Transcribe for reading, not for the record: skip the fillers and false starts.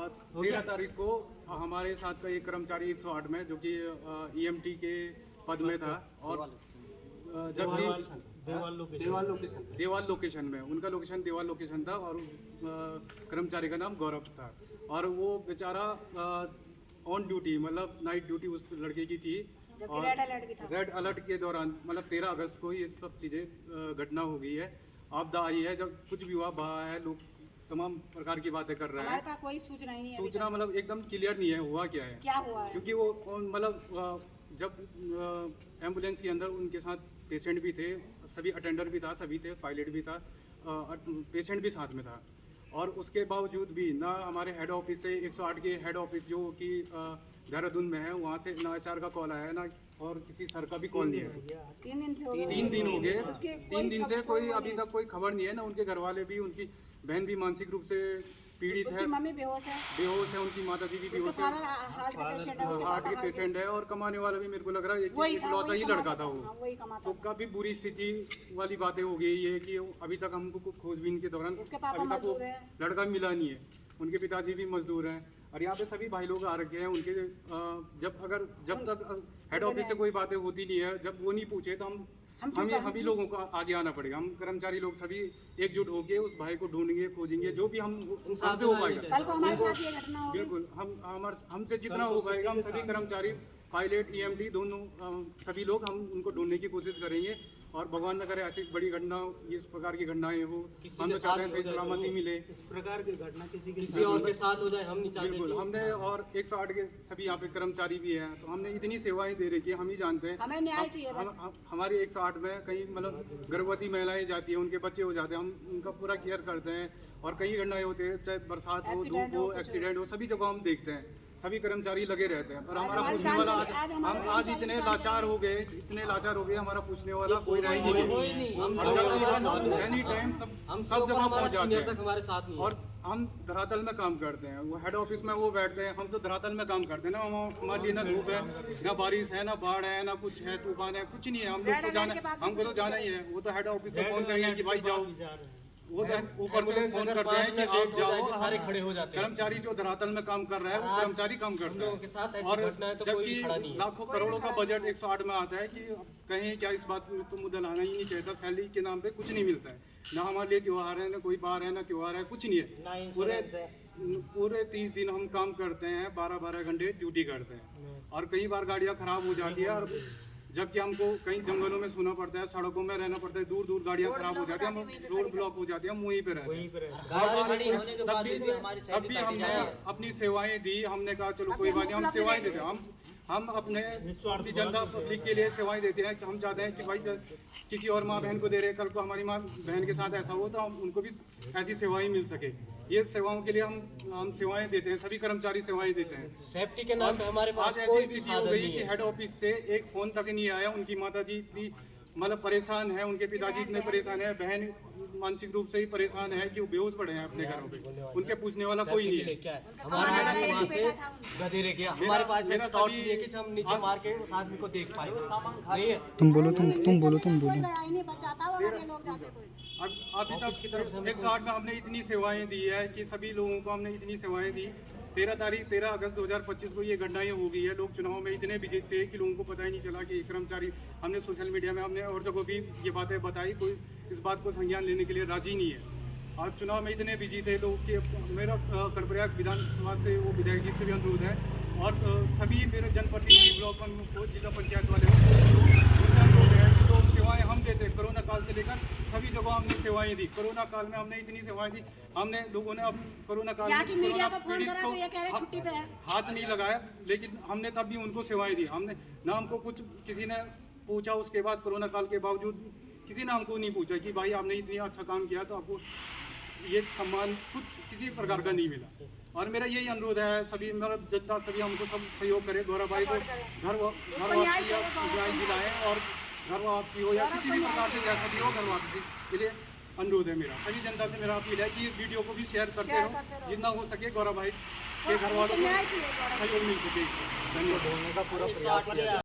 13 तारीख को हमारे साथ का एक कर्मचारी 108 में जो कि ईएमटी के पद में था और जब देवाल लोकेशन में उनका लोकेशन देवाल लोकेशन था और कर्मचारी का नाम गौरव था और वो बेचारा ऑन ड्यूटी मतलब नाइट ड्यूटी उस लड़के की थी और रेड अलर्ट के दौरान मतलब 13 अगस्त को ये सब चीज़ें घटना हो गई है। आपदा आई है, जब कुछ भी हुआ बहा है, लोग तमाम प्रकार की बातें कर रहे हैं। हमारे कोई सूचना नहीं है, सूचना मतलब एकदम क्लियर नहीं है हुआ क्या है, क्योंकि वो मतलब जब एम्बुलेंस के अंदर उनके साथ पेशेंट भी थे, सभी अटेंडर भी था, सभी थे, पायलट भी था, पेशेंट भी साथ में था और उसके बावजूद भी ना हमारे हेड ऑफिस से 108 के हेड ऑफिस जो कि देहरादून में है वहाँ से ना HR का कॉल आया ना और किसी सर का भी कॉल नहीं है। 3 दिन हो गए, 3 दिन से कोई अभी तक कोई खबर नहीं है। ना उनके घर वाले भी, उनकी बहन भी मानसिक रूप से पीड़ित है, मम्मी बेहोश है, उनकी माता जी भी बेहोश है, हार्ट के पेशेंट है और कमाने वाला भी मेरे को लग रहा है इकलौता ही लड़का था वो। तो काफी बुरी स्थिति वाली बातें हो गई है कि अभी तक हमको खोजबीन के दौरान अभी तक वो लड़का मिला नहीं है। उनके पिताजी भी मजदूर हैं और यहाँ पे सभी भाई लोग आ रखे हैं उनके। जब तक हेड ऑफिस से कोई बातें होती नहीं है, जब वो नहीं पूछे तो हम ही लोगों को आगे आना पड़ेगा। हम कर्मचारी लोग सभी एकजुट होकर उस भाई को ढूंढेंगे, खोजेंगे, जो भी हमसे हो पाएगा। बिल्कुल हमसे जितना हो पाएगा हम सभी कर्मचारी, पायलट, EMT दोनों सभी लोग हम उनको ढूंढने की कोशिश करेंगे और भगवान न करे ऐसी बड़ी घटना, इस प्रकार की घटनाएं हो, हम तो चाहते हैं सही सलामती मिले। इस प्रकार की घटना किसी और के साथ हो जाए हम नहीं चाहते। बिल्कुल हमने और 108 के सभी यहाँ पे कर्मचारी भी हैं तो हमने इतनी सेवाएं दे रखी है, हम ही जानते हैं। हमें न्याय चाहिए। हमारी 108 में कई मतलब गर्भवती महिलाएं जाती हैं, उनके बच्चे हो जाते हैं, हम उनका पूरा केयर करते हैं और कई घटनाएं होते हैं, चाहे बरसात हो, धूप हो, एक्सीडेंट हो, सभी जगह हम देखते हैं, सभी कर्मचारी लगे रहते हैं। पर हमारा पूछने वाला हम आज इतने लाचार हो गए, हमारा पूछने वाला कोई रह ही नहीं। एनी टाइम सब जगह पहुंच जाते हैं हमारे साथ नहीं। और हम धरातल में काम करते हैं, वो हेड ऑफिस में वो बैठते हैं, हम तो धरातल में काम करते हैं ना। हमारे लिए ना धूप है, ना बारिश है, ना बाढ़ है, ना कुछ है, तूफान है, कुछ नहीं है। हम लोग को जाना, हमको तो जाना ही है। वो तो हेड ऑफिस से फोन करेंगे कि भाई जाओ, वो तो ऊपर से फोन करते हैं कि आप जाओ, सारे खड़े हो जाते हैं। कर्मचारी जो धरातल में काम कर रहा है वो कर्मचारी काम करता है। और जबकि लाखों करोड़ों का बजट 108 में आता है कि कहीं क्या इस बात में तो मुद्दा लाना ही नहीं चाहता। सैलरी के नाम पे कुछ नहीं मिलता है, ना हमारे लिए त्योहार है, ना कोई बार है, ना त्योहार है, कुछ नहीं है। पूरे 30 दिन हम काम करते हैं, 12-12 घंटे ड्यूटी करते हैं और कई बार गाड़ियाँ खराब हो जाती है और जबकि हमको कहीं जंगलों में सोना पड़ता है, सड़कों में रहना पड़ता है, दूर दूर गाड़ियाँ खराब हो जाती है, हम रोड ब्लॉक हो जाती है, हम वहीं पे रहते हैं। तब भी हमने अपनी सेवाएं दी, हमने कहा चलो कोई बात नहीं, हम सेवाएं देते हैं। हम अपने जनता पब्लिक के लिए सेवाएं देते हैं कि हम चाहते हैं कि भाई किसी और माँ बहन को दे रहे, कल को हमारी माँ बहन के साथ ऐसा हो तो हम उनको भी ऐसी सेवाएं मिल सके। ये सेवाओं के लिए हम सेवाएं देते हैं, सभी कर्मचारी सेवाएं देते हैं। सेफ्टी के नाम पे हमारे पास ऐसी स्थिति हो गई कि हेड ऑफिस से एक फोन तक नहीं आया। उनकी माता जी इतनी मतलब परेशान है, उनके पिताजी इतने परेशान है, बहन मानसिक रूप से ही परेशान है कि वो बेहोश पड़े हैं अपने घरों पे, उनके पूछने वाला कोई नहीं है। हमारे पास हम नीचे मार के उस आदमी को देख पाए। तुम बोलो। अभी तक की तरफ 108 में हमने इतनी सेवाएं दी है कि सभी लोगों को हमने इतनी सेवाएं दी। 13 अगस्त 2025 को ये घटनाएं हो गई है। लोग चुनाव में इतने बिजी थे कि लोगों को पता ही नहीं चला कि कर्मचारी, हमने सोशल मीडिया में, हमने और जगहों भी ये बातें बताई, कोई इस बात को संज्ञान लेने के लिए राजी नहीं है। और चुनाव में इतने बिजी थे लोग कि मेरा कर्णप्रयाग विधानसभा से वो विधायक जी से भी अनुरोध है और सभी मेरे जनप्रतिनिधि, ब्लॉक को, जिला पंचायत वाले अनुरोध है कि जो सेवाएँ हम देते हैं कोरोना काल से लेकर सभी जगह हमने सेवाएं दी। कोरोना काल में हमने इतनी सेवाएं दी, हमने लोगों ने अब कोरोना काल में पीड़ित को हाथ नहीं लगाया, लेकिन हमने तब भी उनको सेवाएं दी। हमने ना हमको कुछ किसी ने पूछा, उसके बाद कोरोना काल के बावजूद किसी ने हमको नहीं पूछा कि भाई आपने इतनी अच्छा काम किया तो आपको ये सम्मान कुछ किसी प्रकार का नहीं मिला। और मेरा यही अनुरोध है, सभी मतलब जनता सभी हमको सब सहयोग करे, गौरव भाई को घर वापसी दिलाएं और घर वापसी हो या किसी भी प्रकार से जैसा भी हो घर वापसी के लिए अनुरोध है मेरा। सभी जनता से मेरा अपील है कि वीडियो को भी शेयर करते रहो, जितना हो सके गौरव भाई के घर वालों को सहयोग मिल सके। धन्यवाद।